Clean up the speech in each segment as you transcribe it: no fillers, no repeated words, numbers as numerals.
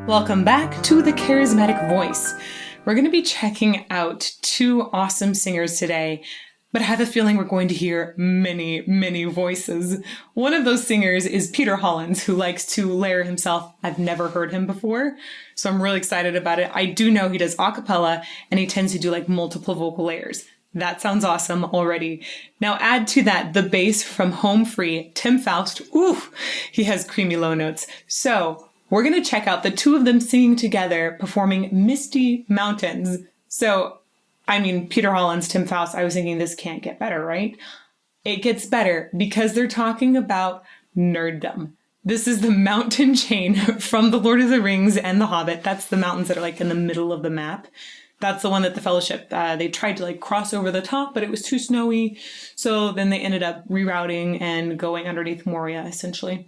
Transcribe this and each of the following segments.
Welcome back to The Charismatic Voice. We're going to be checking out two awesome singers today, but I have a feeling we're going to hear many, many voices. One of those singers is Peter Hollens, who likes to layer himself. I've never heard him before, so I'm really excited about it. I do know he does a cappella, and he tends to do like multiple vocal layers. That sounds awesome already. Now add to that the bass from Home Free, Tim Foust. Ooh, he has creamy low notes. So we're going to check out the two of them singing together, performing Misty Mountains. So, I mean, Peter Hollens, Tim Foust, I was thinking this can't get better, right? It gets better because they're talking about nerddom. This is the mountain chain from The Lord of the Rings and The Hobbit. That's the mountains that are like in the middle of the map. That's the one that the Fellowship, they tried to like cross over the top, but it was too snowy. So then they ended up rerouting and going underneath Moria, essentially.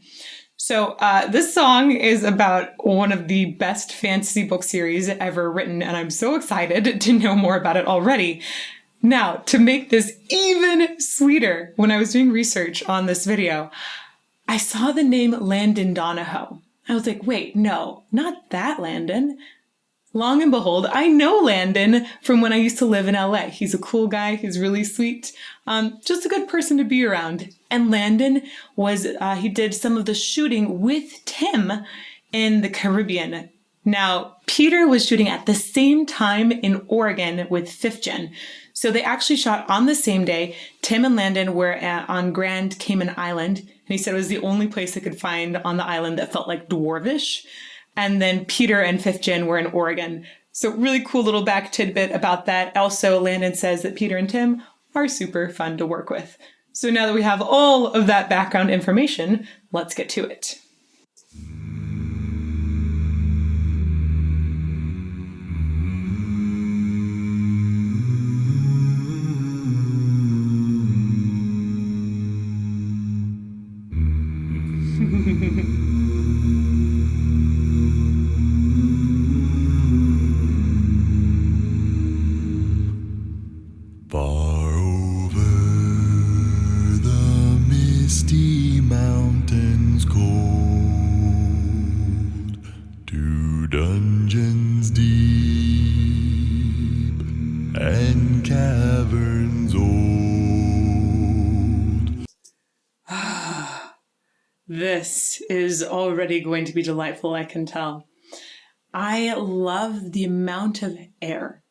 So this song is about one of the best fantasy book series ever written, and I'm so excited to know more about it already. Now, to make this even sweeter, when I was doing research on this video, I saw the name Landon Donoho. I was like, wait, no, not that Landon. Long and behold, I know Landon from when I used to live in LA. He's a cool guy. He's really sweet. Just a good person to be around. And Landon was, he did some of the shooting with Tim in the Caribbean. Now, Peter was shooting at the same time in Oregon with Fifgen. So they actually shot on the same day. Tim and Landon were on Grand Cayman Island. And he said it was the only place they could find on the island that felt like dwarvish. And then Peter and Fifgen were in Oregon. So really cool little back tidbit about that. Also, Landon says that Peter and Tim are super fun to work with. So now that we have all of that background information, let's get to it. Far over the misty mountains cold, to dungeons deep and caverns old. This is already going to be delightful, I can tell. I love the amount of air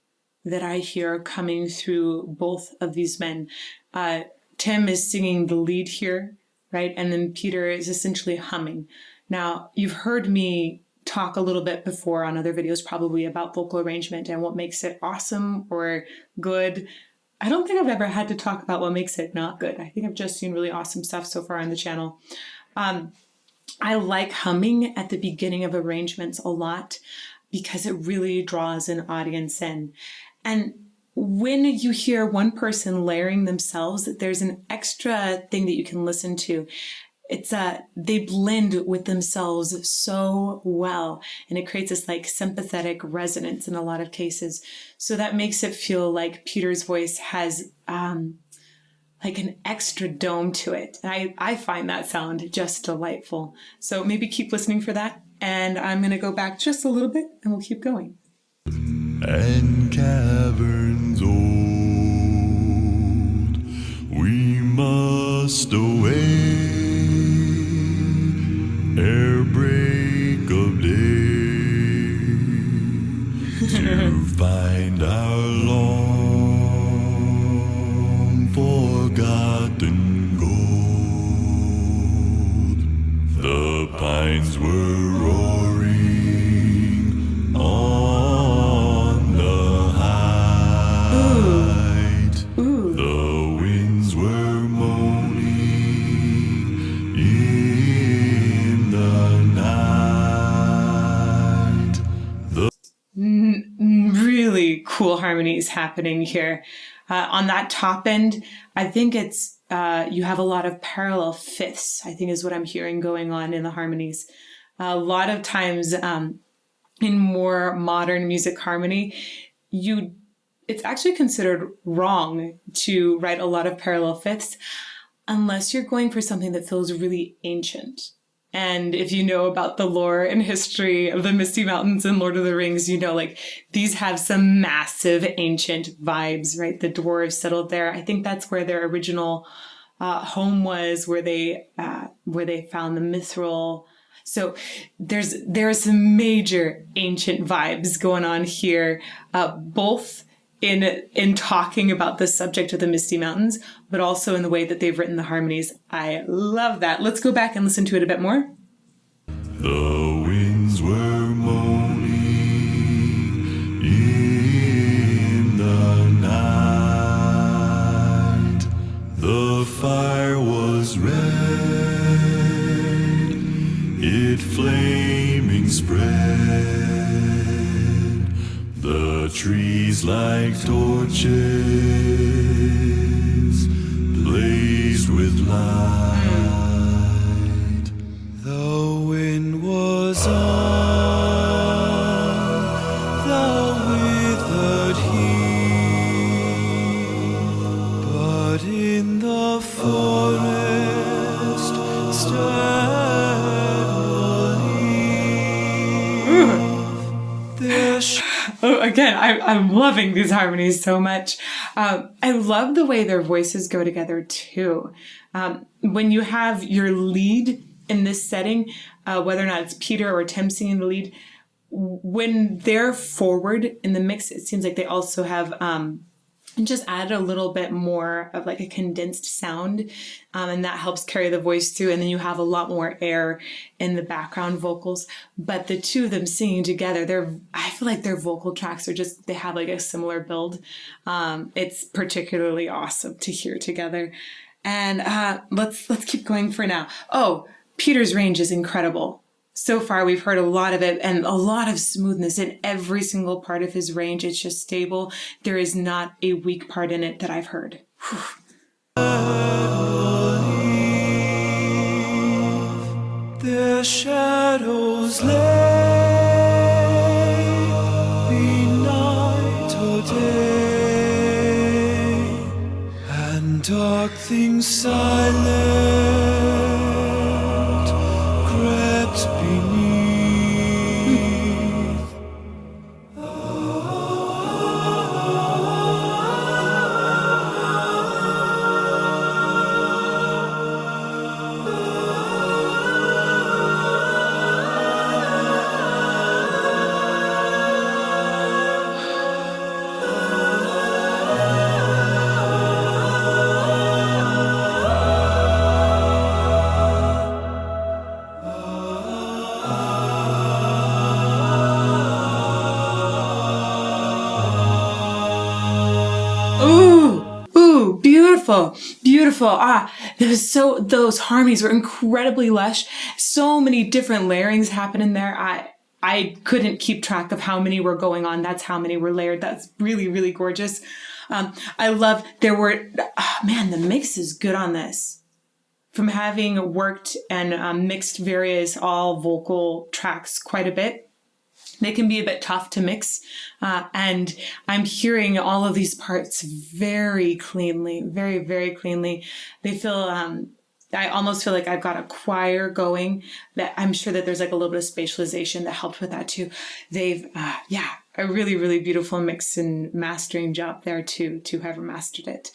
that I hear coming through both of these men. Tim is singing the lead here, right? And then Peter is essentially humming. Now, you've heard me talk a little bit before on other videos probably about vocal arrangement and what makes it awesome or good. I don't think I've ever had to talk about what makes it not good. I think I've just seen really awesome stuff so far on the channel. I like humming at the beginning of arrangements a lot because it really draws an audience in. And when you hear one person layering themselves, there's an extra thing that you can listen to. It's they blend with themselves so well, and it creates this like sympathetic resonance in a lot of cases. So that makes it feel like Peter's voice has like an extra dome to it. And I find that sound just delightful. So maybe keep listening for that. And I'm going to go back just a little bit and we'll keep going. And caverns old, we must away ere break of day to find our long forgotten gold. The pines were roaring on the height. The winds were moaning in the night. Really cool harmonies happening here. On that top end, I think it's you have a lot of parallel fifths, I think is what I'm hearing going on in the harmonies. A lot of times in more modern music harmony, it's actually considered wrong to write a lot of parallel fifths unless you're going for something that feels really ancient. And if you know about the lore and history of the Misty Mountains and Lord of the Rings, you know, like these have some massive ancient vibes, right? The dwarves settled there. I think that's where their original home was, where they found the mithril. So there's some major ancient vibes going on here, both in talking about the subject of the Misty Mountains, but also in the way that they've written the harmonies. I love that. Let's go back and listen to it a bit more. The winds were moaning in the night. The fire was red, it flaming spread. The trees like torches blazed with light. The wind was on the withered heath, but in the forest stand there. Oh, again, I'm loving these harmonies so much. I love the way their voices go together too. When you have your lead in this setting, whether or not it's Peter or Tim singing the lead, when they're forward in the mix, it seems like they also have just added a little bit more of like a condensed sound, and that helps carry the voice through. And then you have a lot more air in the background vocals. But the two of them singing together, I feel like their vocal tracks they have like a similar build. It's particularly awesome to hear together. And let's keep going for now. Oh, Peter's range is incredible. So far, we've heard a lot of it and a lot of smoothness in every single part of his range. It's just stable. There is not a weak part in it that I've heard. Whew. Their shadows lay, be night or day, and dark things silent crept beneath. Beautiful. Those harmonies were incredibly lush. So many different layerings happen in there. I couldn't keep track of how many were going on. That's how many were layered. That's really, really gorgeous. I love, the mix is good on this. From having worked and mixed various all vocal tracks quite a bit, they can be a bit tough to mix. And I'm hearing all of these parts very cleanly, very, very cleanly. They feel, I almost feel like I've got a choir going, that I'm sure that there's like a little bit of spatialization that helped with that too. They've, a really, really beautiful mix and mastering job there too, to whoever mastered it.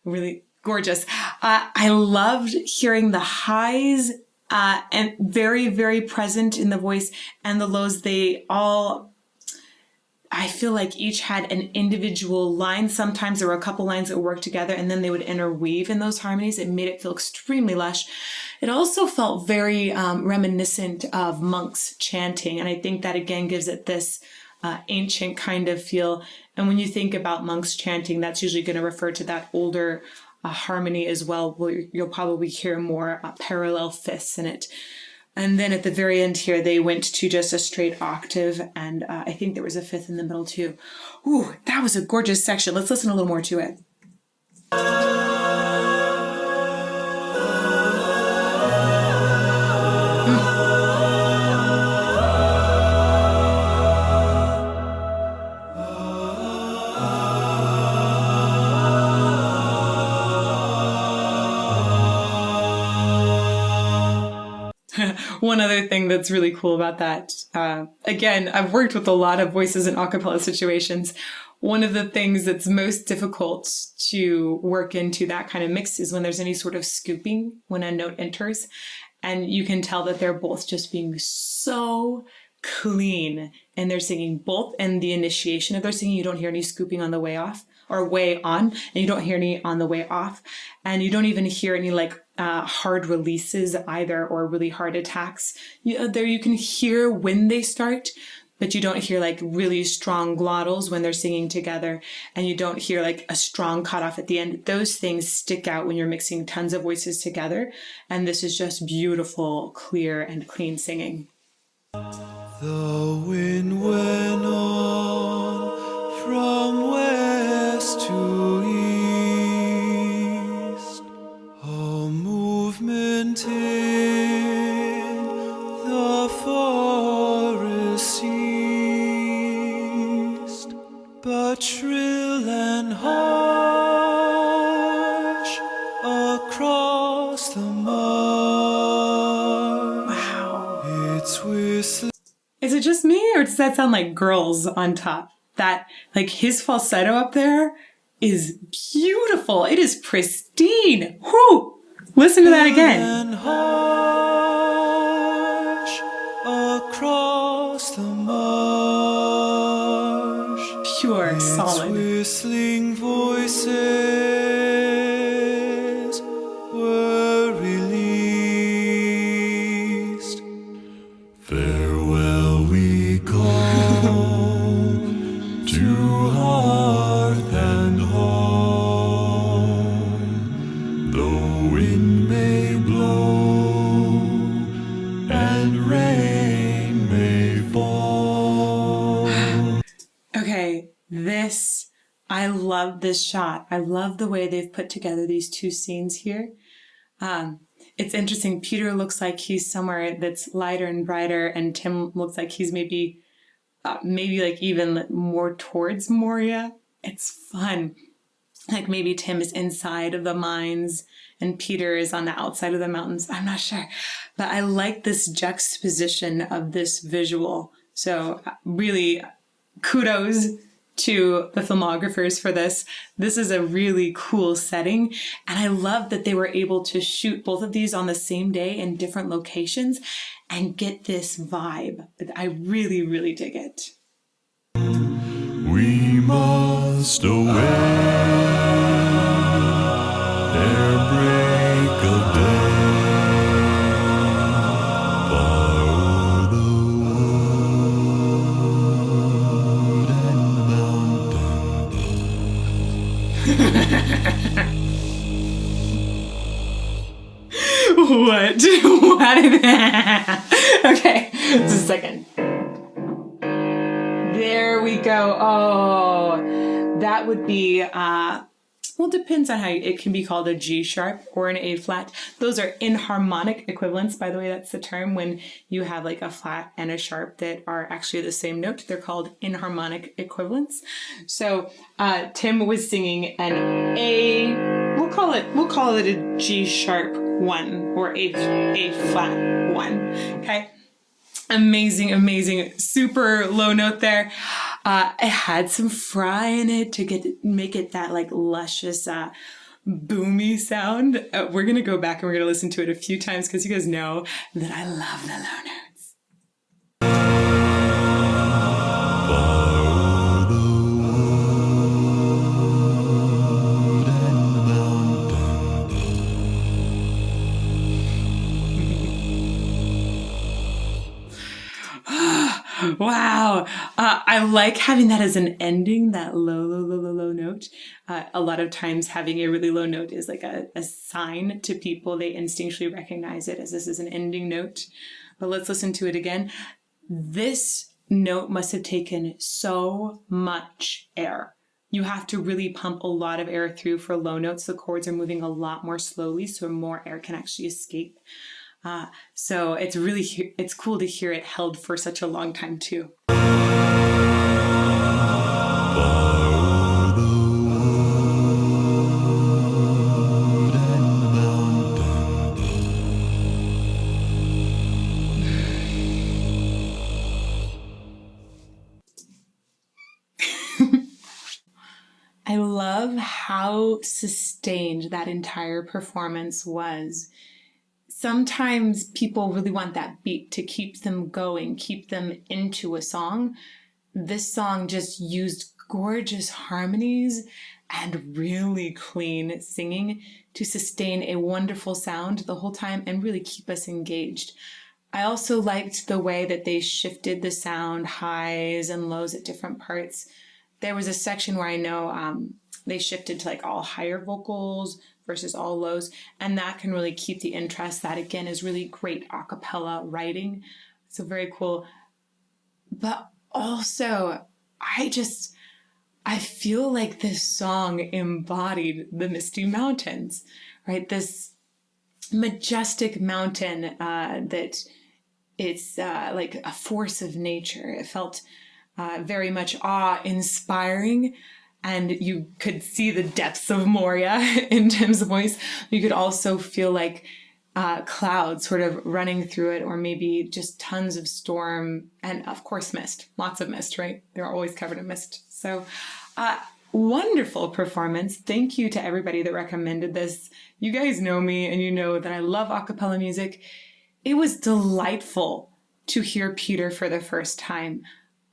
Really gorgeous. I loved hearing the highs and very, very present in the voice, and the lows. I feel like each had an individual line. Sometimes there were a couple lines that worked together and then they would interweave in those harmonies. It made it feel extremely lush. It also felt very reminiscent of monks chanting. And I think that again gives it this ancient kind of feel. And when you think about monks chanting, that's usually going to refer to that older harmony as well, where you'll probably hear more parallel fifths in it. And then at the very end here, they went to just a straight octave, and I think there was a fifth in the middle too. Ooh, that was a gorgeous section. Let's listen a little more to it. one other thing that's really cool about that, again, I've worked with a lot of voices in a cappella situations. One of the things that's most difficult to work into that kind of mix is when there's any sort of scooping when a note enters. And you can tell that they're both just being so clean and they're singing both. And the initiation of their singing, you don't hear any scooping on the way off or way on, and you don't hear any on the way off. And you don't even hear any hard releases either or really hard attacks. There you can hear when they start, but you don't hear really strong glottals when they're singing together, and you don't hear a strong cutoff at the end. Those things stick out when you're mixing tons of voices together, and this is just beautiful, clear, and clean singing. The wind went on from west to east, a movement in the forest ceased, but shrill and harsh across the marsh. Wow. It's whistling. Is it just me, or does that sound like girls on top? That, his falsetto up there is beautiful. It is pristine. Whew! Listen to that again. And harsh across the marsh. Pure, solid. Whistling voices were released. Farewell we call to hearth and home. The wind may blow and rain may fall. Okay, I love this shot. I love the way they've put together these two scenes here. It's interesting. Peter looks like he's somewhere that's lighter and brighter, and Tim looks like he's maybe even more towards Moria. It's fun. Maybe Tim is inside of the mines and Peter is on the outside of the mountains. I'm not sure, but I like this juxtaposition of this visual. So really kudos to the filmographers for this. This is a really cool setting. And I love that they were able to shoot both of these on the same day in different locations and get this vibe. I really, really dig it. We must away ere break of day, far o'er the wood and mountain. What? Okay, just a second. There we go. Oh, that would be, well, depends on how it can be called a G sharp or an A flat. Those are inharmonic equivalents. By the way, that's the term when you have a flat and a sharp that are actually the same note. They're called inharmonic equivalents. So Tim was singing an A. We'll call it a G sharp 1 or a flat 1. Okay. Amazing, amazing, super low note there. It had some fry in it to make it that luscious, boomy sound. We're going to go back and we're going to listen to it a few times because you guys know that I love the low notes. Wow. I like having that as an ending, that low note. A lot of times having a really low note is a sign to people. They instinctually recognize it as this is an ending note. But let's listen to it again. This note must have taken so much air. You have to really pump a lot of air through for low notes. The chords are moving a lot more slowly, so more air can actually escape. So it's cool to hear it held for such a long time too. I love how sustained that entire performance was. Sometimes people really want that beat to keep them going, keep them into a song. This song just used gorgeous harmonies and really clean singing to sustain a wonderful sound the whole time and really keep us engaged. I also liked the way that they shifted the sound, highs and lows at different parts. There was a section where I know they shifted to like all higher vocals versus all lows, and that can really keep the interest. That again is really great a cappella writing. So very cool. But also, I feel like this song embodied the Misty Mountains, right? This majestic mountain that it's like a force of nature. It felt very much awe-inspiring, and you could see the depths of Moria in Tim's voice. You could also feel like clouds sort of running through it, or maybe just tons of storm, and of course mist, lots of mist, right? They're always covered in mist. So wonderful performance. Thank you to everybody that recommended this. You guys know me and you know that I love a cappella music. It was delightful to hear Peter for the first time.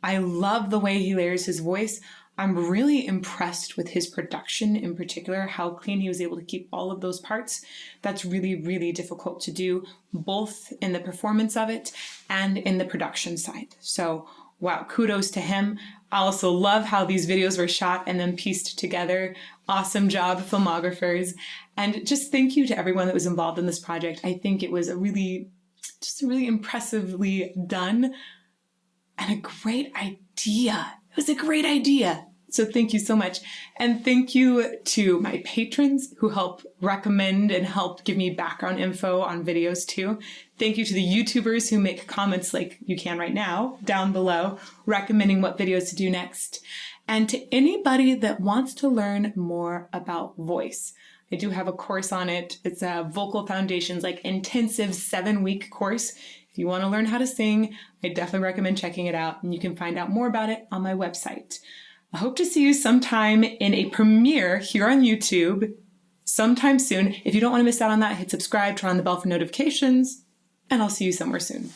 I love the way he layers his voice. I'm really impressed with his production in particular, how clean he was able to keep all of those parts. That's really, really difficult to do, both in the performance of it and in the production side. So, wow, kudos to him. I also love how these videos were shot and then pieced together. Awesome job, filmographers. And just thank you to everyone that was involved in this project. I think it was really impressively done and a great idea. It was a great idea. So thank you so much. And thank you to my patrons who help recommend and help give me background info on videos too. Thank you to the YouTubers who make comments like you can right now down below, recommending what videos to do next. And to anybody that wants to learn more about voice. I do have a course on it. It's a Vocal Foundations, like intensive 7-week course. If you want to learn how to sing, I definitely recommend checking it out, and you can find out more about it on my website. I hope to see you sometime in a premiere here on YouTube sometime soon. If you don't want to miss out on that, hit subscribe, turn on the bell for notifications, and I'll see you somewhere soon.